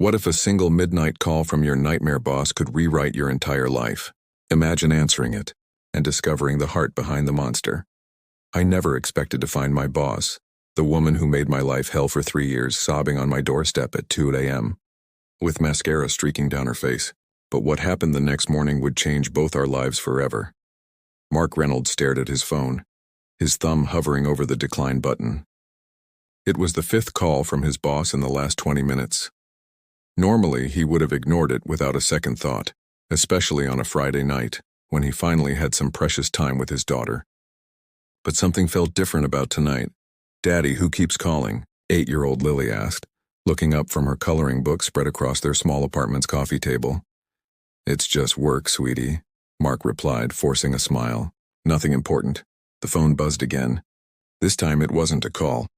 What if a single midnight call from your nightmare boss could rewrite your entire life? Imagine answering it and discovering the heart behind the monster. I never expected to find my boss, the woman who made my life hell for 3 years, sobbing on my doorstep at 2 a.m. with mascara streaking down her face. But what happened the next morning would change both our lives forever. Mark Reynolds stared at his phone, his thumb hovering over the decline button. It was the 5th call from his boss in the last 20 minutes. Normally, he would have ignored it without a second thought, especially on a Friday night, when he finally had some precious time with his daughter. But something felt different about tonight. "Daddy, who keeps calling?" 8-year-old Lily asked, looking up from her coloring book spread across their small apartment's coffee table. "It's just work, sweetie," Mark replied, forcing a smile. "Nothing important." The phone buzzed again. This time it wasn't a call,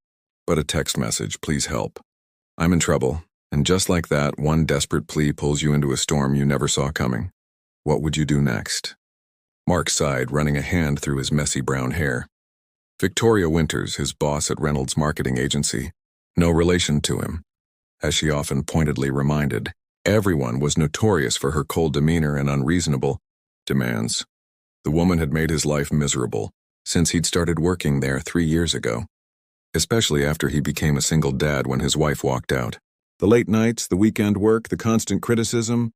but a text message. "Please help. I'm in trouble." And just like that, one desperate plea pulls you into a storm you never saw coming. What would you do next? Mark sighed, running a hand through his messy brown hair. Victoria Winters, his boss at Reynolds' marketing agency, no relation to him. As she often pointedly reminded, everyone was notorious for her cold demeanor and unreasonable demands. The woman had made his life miserable since he'd started working there 3 years ago, especially after he became a single dad when his wife walked out. The late nights, the weekend work, the constant criticism,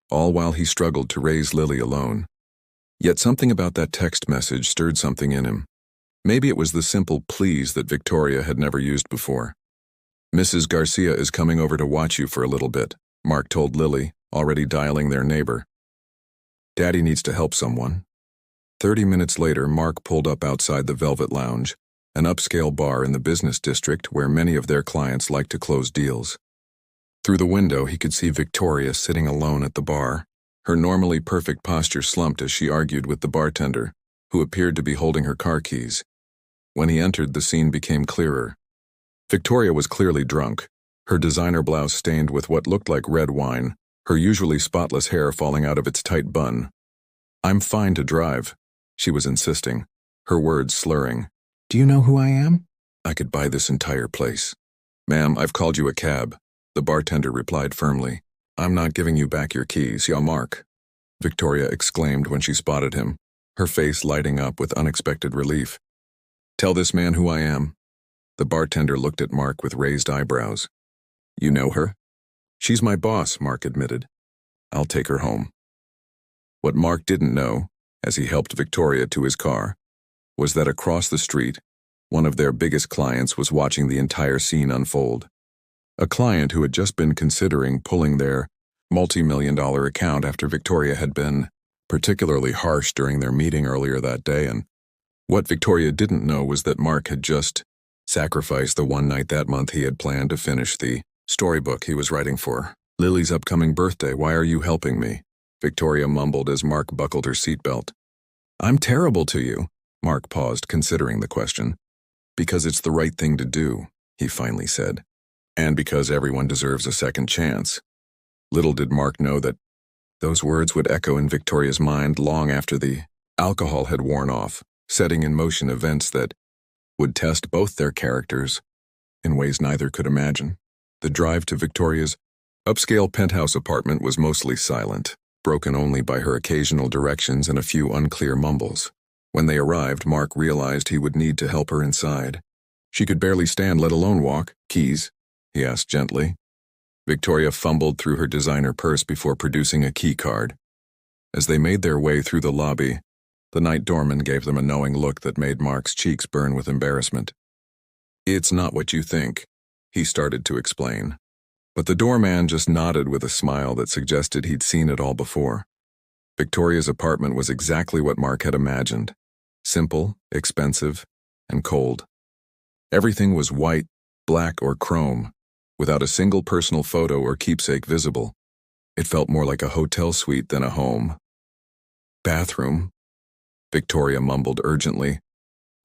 all while he struggled to raise Lily alone. Yet something about that text message stirred something in him. Maybe it was the simple please that Victoria had never used before. "Mrs. Garcia is coming over to watch you for a little bit," Mark told Lily, already dialing their neighbor. "Daddy needs to help someone." 30 minutes later, Mark pulled up outside the Velvet Lounge, an upscale bar in the business district where many of their clients like to close deals. Through the window, he could see Victoria sitting alone at the bar, her normally perfect posture slumped as she argued with the bartender, who appeared to be holding her car keys. When he entered, the scene became clearer. Victoria was clearly drunk, her designer blouse stained with what looked like red wine, her usually spotless hair falling out of its tight bun. "I'm fine to drive," she was insisting, her words slurring. "Do you know who I am?" "I could buy this entire place." "Ma'am, I've called you a cab," the bartender replied firmly. "I'm not giving you back your keys, ya Mark," Victoria exclaimed when she spotted him, her face lighting up with unexpected relief. "Tell this man who I am." The bartender looked at Mark with raised eyebrows. "You know her?" "She's my boss," Mark admitted. "I'll take her home." What Mark didn't know, as he helped Victoria to his car, was that across the street, one of their biggest clients was watching the entire scene unfold. A client who had just been considering pulling their multi-million-dollar account after Victoria had been particularly harsh during their meeting earlier that day, and what Victoria didn't know was that Mark had just sacrificed the one night that month he had planned to finish the storybook he was writing for Lily's upcoming birthday. "Why are you helping me?" Victoria mumbled as Mark buckled her seatbelt. "I'm terrible to you." Mark paused, considering the question. "Because it's the right thing to do," he finally said. "And because everyone deserves a second chance." Little did Mark know that those words would echo in Victoria's mind long after the alcohol had worn off, setting in motion events that would test both their characters in ways neither could imagine. The drive to Victoria's upscale penthouse apartment was mostly silent, broken only by her occasional directions and a few unclear mumbles. When they arrived, Mark realized he would need to help her inside. "She could barely stand, let alone walk. Keys?" he asked gently. Victoria fumbled through her designer purse before producing a key card. As they made their way through the lobby, the night doorman gave them a knowing look that made Mark's cheeks burn with embarrassment. "It's not what you think," he started to explain. But the doorman just nodded with a smile that suggested he'd seen it all before. Victoria's apartment was exactly what Mark had imagined. Simple, expensive, and cold. Everything was white, black, or chrome, without a single personal photo or keepsake visible. It felt more like a hotel suite than a home. "Bathroom," Victoria mumbled urgently.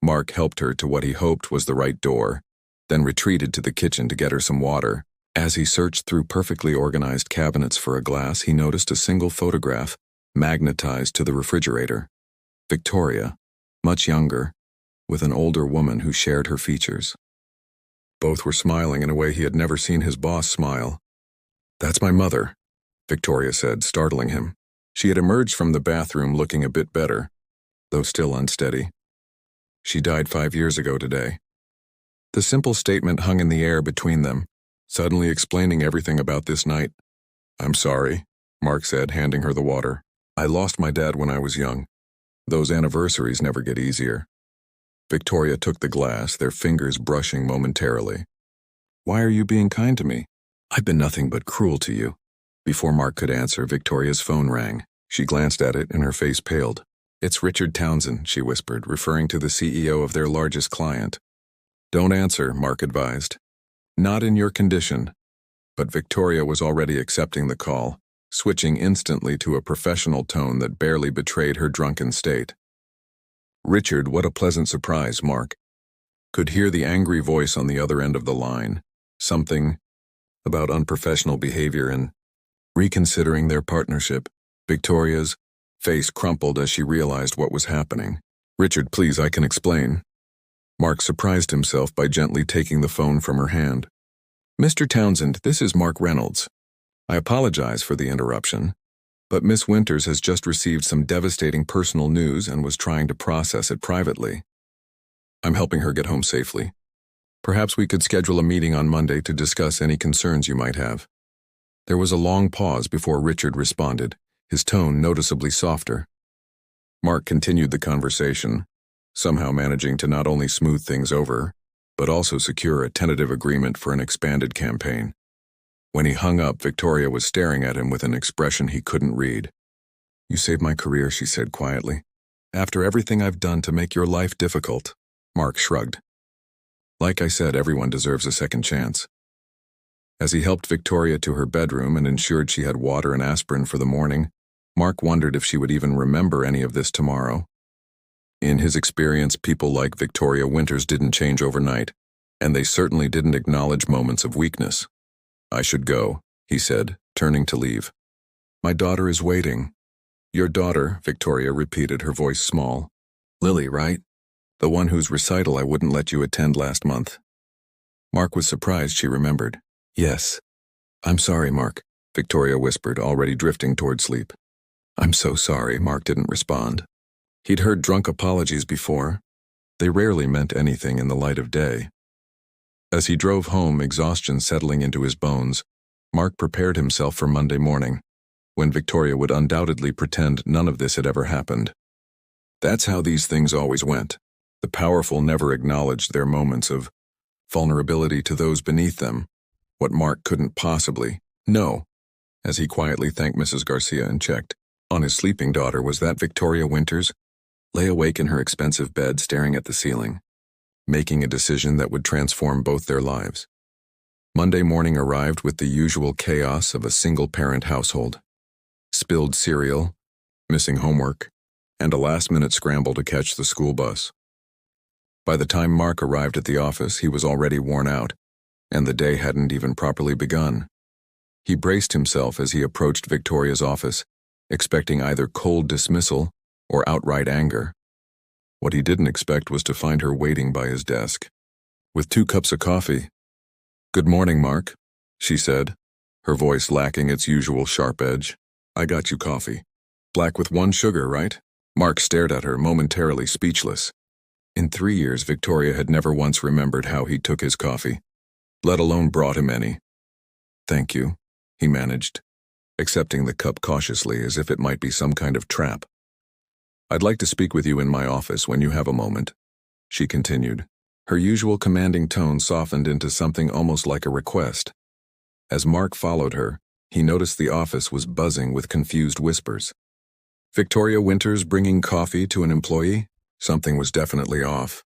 Mark helped her to what he hoped was the right door, then retreated to the kitchen to get her some water. As he searched through perfectly organized cabinets for a glass, he noticed a single photograph magnetized to the refrigerator. Victoria, much younger, with an older woman who shared her features. Both were smiling in a way he had never seen his boss smile. That's my mother, Victoria said, startling him. She had emerged from the bathroom looking a bit better, though still unsteady. She died 5 years ago today. The simple statement hung in the air between them, suddenly explaining everything about this night. I'm sorry, Mark said, handing her the water. I lost my dad when I was young. Those anniversaries never get easier. Victoria took the glass, their fingers brushing momentarily. Why are you being kind to me? I've been nothing but cruel to you. Before Mark could answer, Victoria's phone rang. She glanced at it and her face paled. It's Richard Townsend, she whispered, referring to the CEO of their largest client. Don't answer, Mark advised. Not in your condition. But Victoria was already accepting the call, switching instantly to a professional tone that barely betrayed her drunken state. Richard, what a pleasant surprise, Mark. Could hear the angry voice on the other end of the line. Something about unprofessional behavior and reconsidering their partnership. Victoria's face crumpled as she realized what was happening. Richard, please, I can explain. Mark surprised himself by gently taking the phone from her hand. Mr. Townsend, this is Mark Reynolds. I apologize for the interruption, but Miss Winters has just received some devastating personal news and was trying to process it privately. I'm helping her get home safely. Perhaps we could schedule a meeting on Monday to discuss any concerns you might have. There was a long pause before Richard responded, his tone noticeably softer. Mark continued the conversation, somehow managing to not only smooth things over, but also secure a tentative agreement for an expanded campaign. When he hung up, Victoria was staring at him with an expression he couldn't read. You saved my career, she said quietly. After everything I've done to make your life difficult, Mark shrugged. Like I said, everyone deserves a second chance. As he helped Victoria to her bedroom and ensured she had water and aspirin for the morning, Mark wondered if she would even remember any of this tomorrow. In his experience, people like Victoria Winters didn't change overnight, and they certainly didn't acknowledge moments of weakness. I should go, he said, turning to leave. My daughter is waiting. Your daughter, Victoria repeated, her voice small. Lily, right? The one whose recital I wouldn't let you attend last month. Mark was surprised she remembered. Yes. I'm sorry, Mark, Victoria whispered, already drifting toward sleep. I'm so sorry, Mark didn't respond. He'd heard drunk apologies before. They rarely meant anything in the light of day. As he drove home, exhaustion settling into his bones, Mark prepared himself for Monday morning, when Victoria would undoubtedly pretend none of this had ever happened. That's how these things always went. The powerful never acknowledged their moments of vulnerability to those beneath them. What Mark couldn't possibly know, as he quietly thanked Mrs. Garcia and checked on his sleeping daughter, was that Victoria Winters lay awake in her expensive bed staring at the ceiling, making a decision that would transform both their lives. Monday morning arrived with the usual chaos of a single-parent household. Spilled cereal, missing homework, and a last-minute scramble to catch the school bus. By the time Mark arrived at the office, he was already worn out, and the day hadn't even properly begun. He braced himself as he approached Victoria's office, expecting either cold dismissal or outright anger. What he didn't expect was to find her waiting by his desk, with 2 cups of coffee. Good morning, Mark, she said, her voice lacking its usual sharp edge. I got you coffee. Black with 1 sugar, right? Mark stared at her, momentarily speechless. In 3 years, Victoria had never once remembered how he took his coffee, let alone brought him any. Thank you, he managed, accepting the cup cautiously as if it might be some kind of trap. I'd like to speak with you in my office when you have a moment, she continued. Her usual commanding tone softened into something almost like a request. As Mark followed her, he noticed the office was buzzing with confused whispers. Victoria Winters bringing coffee to an employee? Something was definitely off.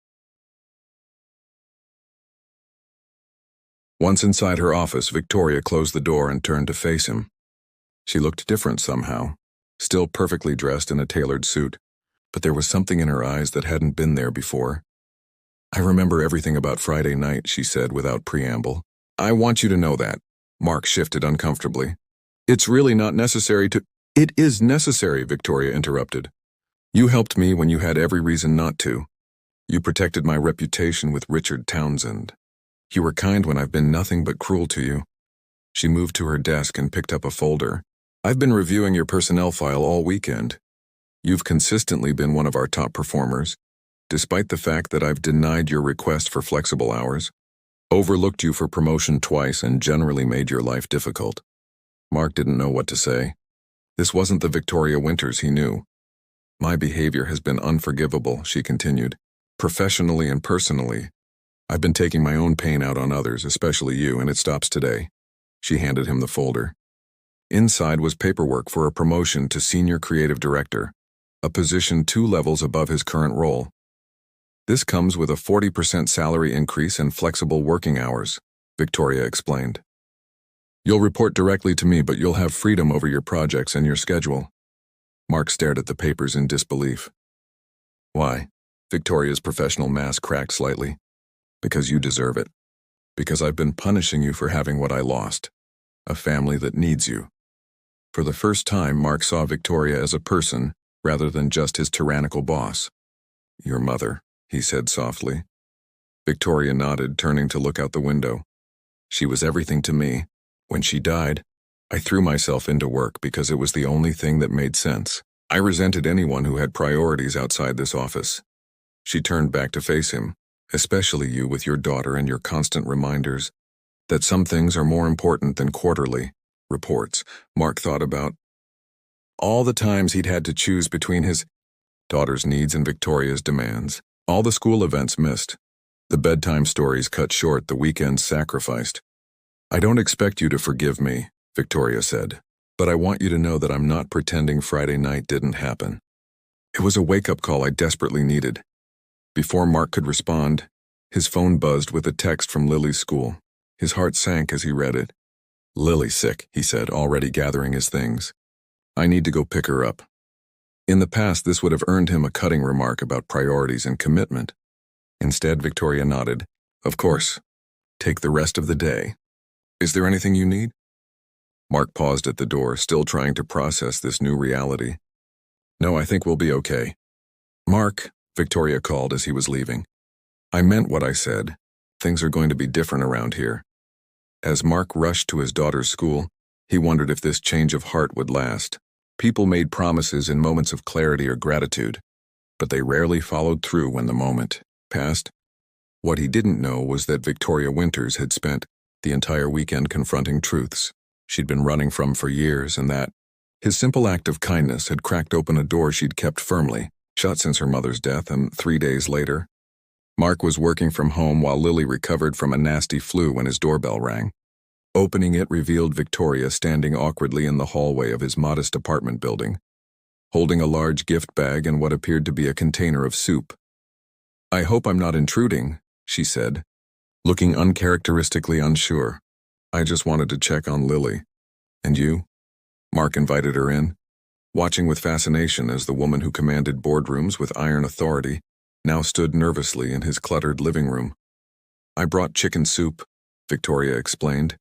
Once inside her office, Victoria closed the door and turned to face him. She looked different somehow, still perfectly dressed in a tailored suit, but there was something in her eyes that hadn't been there before. I remember everything about Friday night, she said without preamble. I want you to know that. Mark shifted uncomfortably. It's really not necessary to— It is necessary, Victoria interrupted. You helped me when you had every reason not to. You protected my reputation with Richard Townsend. You were kind when I've been nothing but cruel to you. She moved to her desk and picked up a folder. I've been reviewing your personnel file all weekend. You've consistently been one of our top performers, despite the fact that I've denied your request for flexible hours, overlooked you for promotion twice, and generally made your life difficult. Mark didn't know what to say. This wasn't the Victoria Winters he knew. My behavior has been unforgivable, she continued. Professionally and personally. I've been taking my own pain out on others, especially you, and it stops today. She handed him the folder. Inside was paperwork for a promotion to Senior Creative Director, a position 2 levels above his current role. This comes with a 40% salary increase and flexible working hours, Victoria explained. You'll report directly to me, but you'll have freedom over your projects and your schedule. Mark stared at the papers in disbelief. Why? Victoria's professional mask cracked slightly. Because you deserve it. Because I've been punishing you for having what I lost. A family that needs you. For the first time, Mark saw Victoria as a person, rather than just his tyrannical boss. Your mother, he said softly. Victoria nodded, turning to look out the window. She was everything to me. When she died, I threw myself into work because it was the only thing that made sense. I resented anyone who had priorities outside this office. She turned back to face him, especially you with your daughter and your constant reminders that some things are more important than quarterly reports. Mark thought about all the times he'd had to choose between his daughter's needs and Victoria's demands, all the school events missed, the bedtime stories cut short, the weekends sacrificed. I don't expect you to forgive me, Victoria said, but I want you to know that I'm not pretending Friday night didn't happen. It was a wake-up call I desperately needed. Before Mark could respond, his phone buzzed with a text from Lily's school. His heart sank as he read it. Lily's sick, he said, already gathering his things. I need to go pick her up. In the past, this would have earned him a cutting remark about priorities and commitment. Instead, Victoria nodded. Of course. Take the rest of the day. Is there anything you need? Mark paused at the door, still trying to process this new reality. No, I think we'll be okay. Mark, Victoria called as he was leaving. I meant what I said. Things are going to be different around here. As Mark rushed to his daughter's school, he wondered if this change of heart would last. People made promises in moments of clarity or gratitude, but they rarely followed through when the moment passed. What he didn't know was that Victoria Winters had spent the entire weekend confronting truths she'd been running from for years, and that his simple act of kindness had cracked open a door she'd kept firmly shut since her mother's death. And 3 days later, Mark was working from home while Lily recovered from a nasty flu when his doorbell rang. Opening it revealed Victoria standing awkwardly in the hallway of his modest apartment building, holding a large gift bag and what appeared to be a container of soup. I hope I'm not intruding, she said, looking uncharacteristically unsure. I just wanted to check on Lily. And you? Mark invited her in, watching with fascination as the woman who commanded boardrooms with iron authority now stood nervously in his cluttered living room. I brought chicken soup, Victoria explained,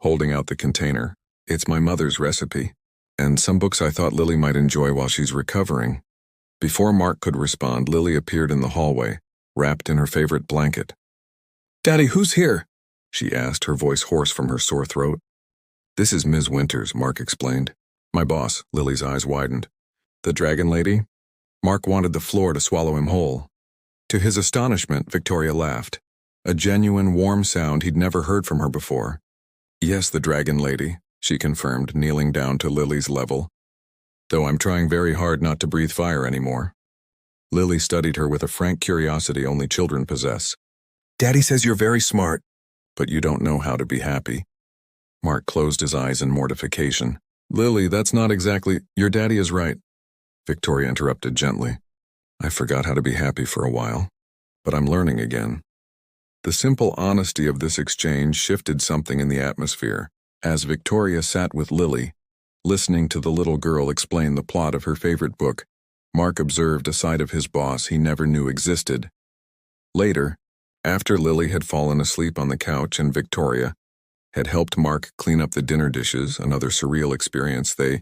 holding out the container. It's my mother's recipe, and some books I thought Lily might enjoy while she's recovering. Before Mark could respond, Lily appeared in the hallway, wrapped in her favorite blanket. Daddy, who's here? She asked, her voice hoarse from her sore throat. This is Ms. Winters, Mark explained. My boss. Lily's eyes widened. The dragon lady? Mark wanted the floor to swallow him whole. To his astonishment, Victoria laughed, a genuine, warm sound he'd never heard from her before. Yes, the dragon lady, she confirmed, kneeling down to Lily's level. Though I'm trying very hard not to breathe fire anymore. Lily studied her with a frank curiosity only children possess. Daddy says you're very smart, but you don't know how to be happy. Mark closed his eyes in mortification. Lily, that's not exactly— Your daddy is right, Victoria interrupted gently. I forgot how to be happy for a while, but I'm learning again. The simple honesty of this exchange shifted something in the atmosphere. As Victoria sat with Lily, listening to the little girl explain the plot of her favorite book, Mark observed a side of his boss he never knew existed. Later, after Lily had fallen asleep on the couch and Victoria had helped Mark clean up the dinner dishes, another surreal experience, they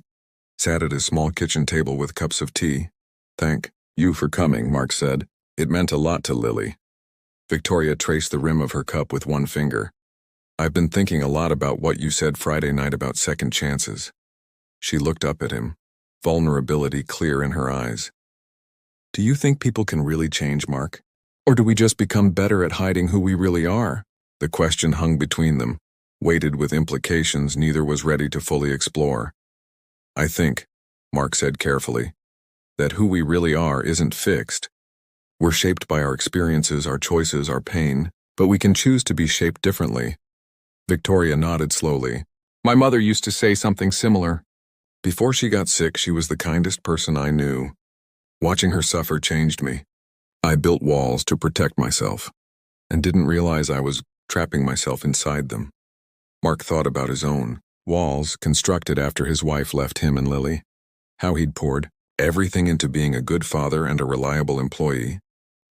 sat at his small kitchen table with cups of tea. Thank you for coming, Mark said. It meant a lot to Lily. Victoria traced the rim of her cup with one finger. I've been thinking a lot about what you said Friday night about second chances. She looked up at him, vulnerability clear in her eyes. Do you think people can really change, Mark? Or do we just become better at hiding who we really are? The question hung between them, weighted with implications neither was ready to fully explore. I think, Mark said carefully, that who we really are isn't fixed. We're shaped by our experiences, our choices, our pain, but we can choose to be shaped differently. Victoria nodded slowly. My mother used to say something similar. Before she got sick, she was the kindest person I knew. Watching her suffer changed me. I built walls to protect myself, and didn't realize I was trapping myself inside them. Mark thought about his own walls constructed after his wife left him and Lily, how he'd poured everything into being a good father and a reliable employee,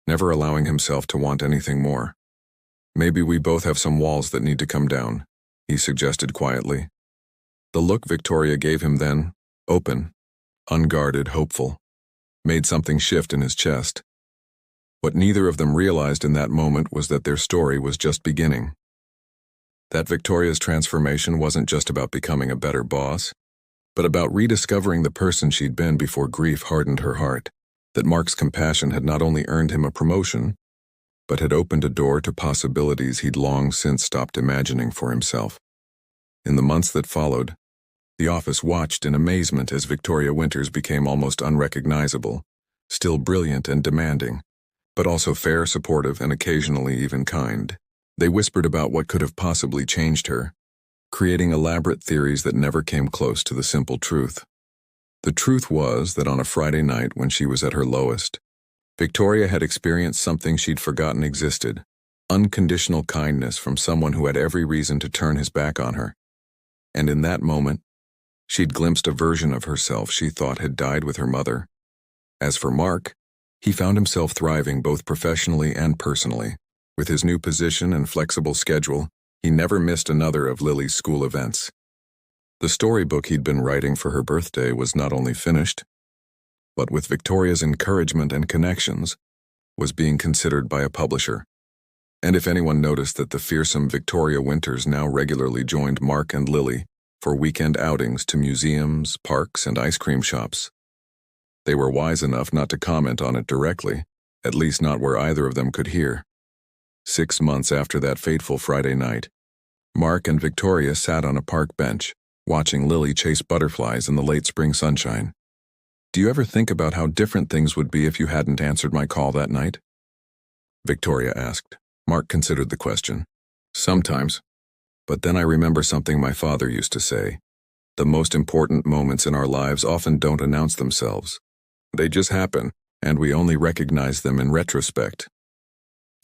never allowing himself to want anything more. Maybe we both have some walls that need to come down, he suggested quietly. The look Victoria gave him then, open, unguarded, hopeful, made something shift in his chest. What neither of them realized in that moment was that their story was just beginning. That Victoria's transformation wasn't just about becoming a better boss, but about rediscovering the person she'd been before grief hardened her heart. That Mark's compassion had not only earned him a promotion, but had opened a door to possibilities he'd long since stopped imagining for himself. In the months that followed, the office watched in amazement as Victoria Winters became almost unrecognizable, still brilliant and demanding, but also fair, supportive, and occasionally even kind. They whispered about what could have possibly changed her, creating elaborate theories that never came close to the simple truth. The truth was that on a Friday night when she was at her lowest, Victoria had experienced something she'd forgotten existed, unconditional kindness from someone who had every reason to turn his back on her. And in that moment, she'd glimpsed a version of herself she thought had died with her mother. As for Mark, he found himself thriving both professionally and personally. With his new position and flexible schedule, he never missed another of Lily's school events. The storybook he'd been writing for her birthday was not only finished, but with Victoria's encouragement and connections, was being considered by a publisher. And if anyone noticed that the fearsome Victoria Winters now regularly joined Mark and Lily for weekend outings to museums, parks, and ice cream shops, they were wise enough not to comment on it directly, at least not where either of them could hear. 6 months after that fateful Friday night, Mark and Victoria sat on a park bench, watching Lily chase butterflies in the late spring sunshine. Do you ever think about how different things would be if you hadn't answered my call that night? Victoria asked. Mark considered the question. Sometimes. But then I remember something my father used to say. The most important moments in our lives often don't announce themselves. They just happen, and we only recognize them in retrospect.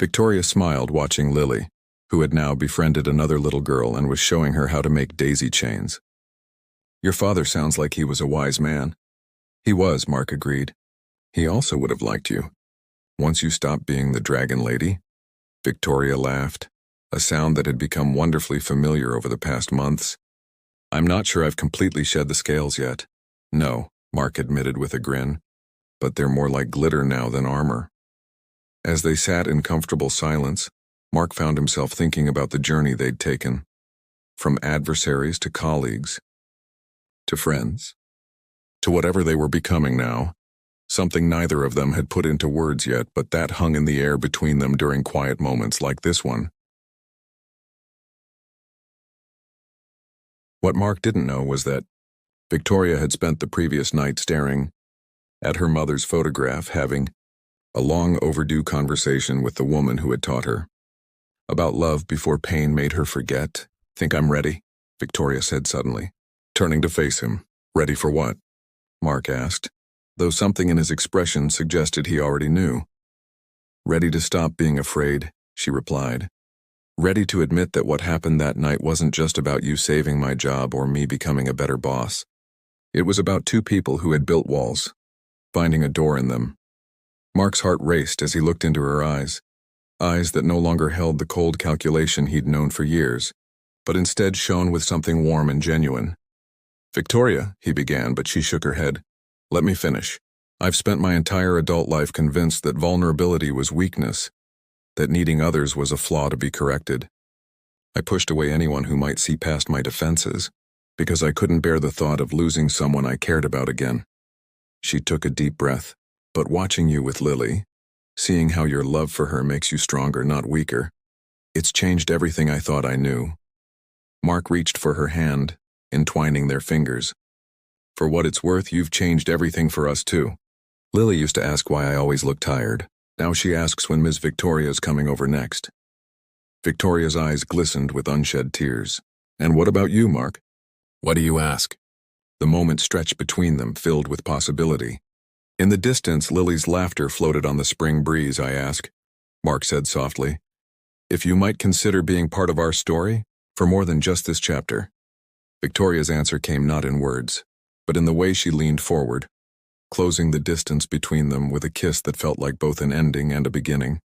Victoria smiled watching Lily, who had now befriended another little girl and was showing her how to make daisy chains. Your father sounds like he was a wise man. He was, Mark agreed. He also would have liked you. Once you stopped being the dragon lady, Victoria laughed, a sound that had become wonderfully familiar over the past months. I'm not sure I've completely shed the scales yet. No, Mark admitted with a grin, but they're more like glitter now than armor. As they sat in comfortable silence, Mark found himself thinking about the journey they'd taken, from adversaries to colleagues, to friends, to whatever they were becoming now, something neither of them had put into words yet, but that hung in the air between them during quiet moments like this one. What Mark didn't know was that Victoria had spent the previous night staring at her mother's photograph, having a long overdue conversation with the woman who had taught her about love before pain made her forget. Think I'm ready? Victoria said suddenly, turning to face him. Ready for what? Mark asked, though something in his expression suggested he already knew. Ready to stop being afraid, she replied. Ready to admit that what happened that night wasn't just about you saving my job or me becoming a better boss. It was about two people who had built walls, finding a door in them. Mark's heart raced as he looked into her eyes that no longer held the cold calculation he'd known for years, but instead shone with something warm and genuine. Victoria, he began, but she shook her head. Let me finish. I've spent my entire adult life convinced that vulnerability was weakness, that needing others was a flaw to be corrected. I pushed away anyone who might see past my defenses, because I couldn't bear the thought of losing someone I cared about again. She took a deep breath. But watching you with Lily, seeing how your love for her makes you stronger, not weaker, it's changed everything I thought I knew. Mark reached for her hand, entwining their fingers. For what it's worth, you've changed everything for us too. Lily used to ask why I always look tired. Now she asks when Ms. Victoria's coming over next. Victoria's eyes glistened with unshed tears. And what about you, Mark? What do you ask? The moment stretched between them, filled with possibility. In the distance, Lily's laughter floated on the spring breeze. I ask, Mark said softly, if you might consider being part of our story, for more than just this chapter. Victoria's answer came not in words, but in the way she leaned forward, closing the distance between them with a kiss that felt like both an ending and a beginning.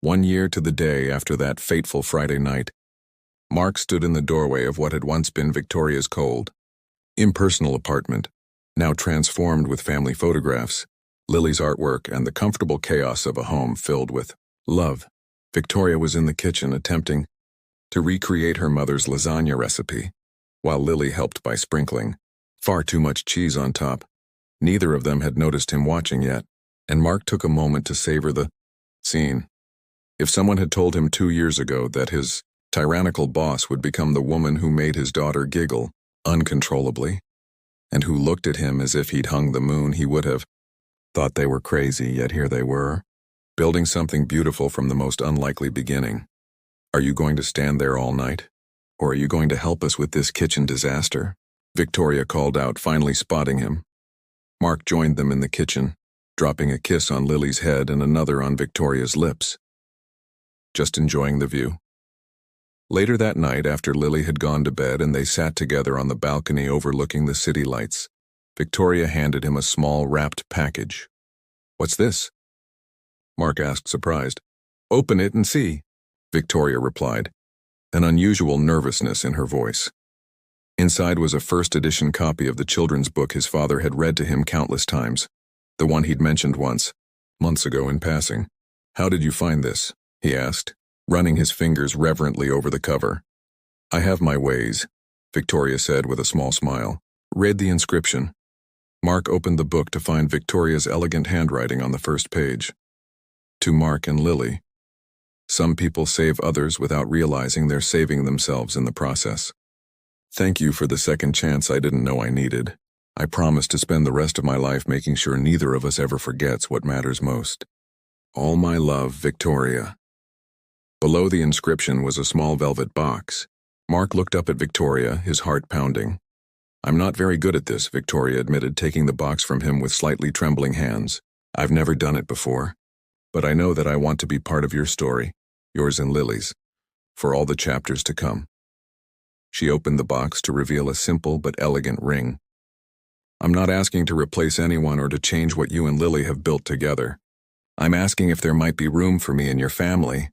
1 year to the day after that fateful Friday night, Mark stood in the doorway of what had once been Victoria's cold, impersonal apartment, now transformed with family photographs, Lily's artwork, and the comfortable chaos of a home filled with love. Victoria was in the kitchen attempting to recreate her mother's lasagna recipe, while Lily helped by sprinkling far too much cheese on top. Neither of them had noticed him watching yet, and Mark took a moment to savor the scene. If someone had told him 2 years ago that his tyrannical boss would become the woman who made his daughter giggle uncontrollably, and who looked at him as if he'd hung the moon, he would have thought they were crazy, yet here they were, building something beautiful from the most unlikely beginning. Are you going to stand there all night? Or are you going to help us with this kitchen disaster? Victoria called out, finally spotting him. Mark joined them in the kitchen, dropping a kiss on Lily's head and another on Victoria's lips. Just enjoying the view. Later that night, after Lily had gone to bed and they sat together on the balcony overlooking the city lights, Victoria handed him a small wrapped package. What's this? Mark asked, surprised. Open it and see, Victoria replied, an unusual nervousness in her voice. Inside was a first edition copy of the children's book his father had read to him countless times, the one he'd mentioned once, months ago in passing. How did you find this? He asked, running his fingers reverently over the cover. I have my ways, Victoria said with a small smile. Read the inscription. Mark opened the book to find Victoria's elegant handwriting on the first page. To Mark and Lily. Some people save others without realizing they're saving themselves in the process. Thank you for the second chance I didn't know I needed. I promise to spend the rest of my life making sure neither of us ever forgets what matters most. All my love, Victoria. Below the inscription was a small velvet box. Mark looked up at Victoria, his heart pounding. I'm not very good at this, Victoria admitted, taking the box from him with slightly trembling hands. I've never done it before. But I know that I want to be part of your story, yours and Lily's, for all the chapters to come. She opened the box to reveal a simple but elegant ring. I'm not asking to replace anyone or to change what you and Lily have built together. I'm asking if there might be room for me in your family.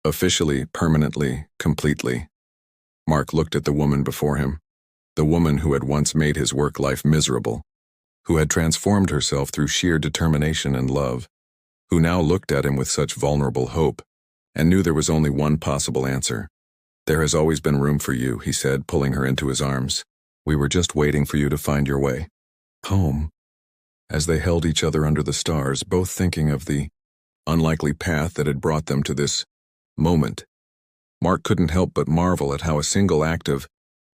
Officially, permanently, completely. Mark looked at the woman before him, the woman who had once made his work life miserable, who had transformed herself through sheer determination and love, who now looked at him with such vulnerable hope, and knew there was only one possible answer. There has always been room for you, he said, pulling her into his arms. We were just waiting for you to find your way home. As they held each other under the stars, both thinking of the unlikely path that had brought them to this moment, Mark couldn't help but marvel at how a single act of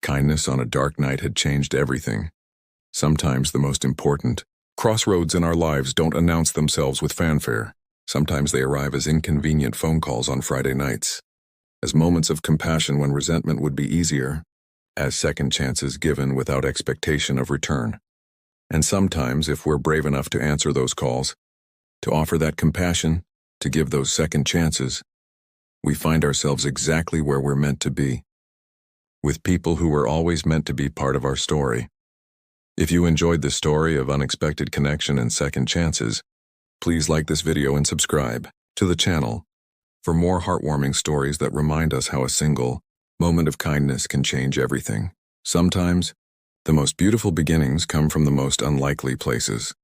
kindness on a dark night had changed everything. Sometimes the most important crossroads in our lives don't announce themselves with fanfare. Sometimes they arrive as inconvenient phone calls on Friday nights, as moments of compassion when resentment would be easier, as second chances given without expectation of return. And sometimes, if we're brave enough to answer those calls, to offer that compassion, to give those second chances, we find ourselves exactly where we're meant to be, with people who were always meant to be part of our story. If you enjoyed this story of unexpected connection and second chances, please like this video and subscribe to the channel for more heartwarming stories that remind us how a single moment of kindness can change everything. Sometimes, the most beautiful beginnings come from the most unlikely places.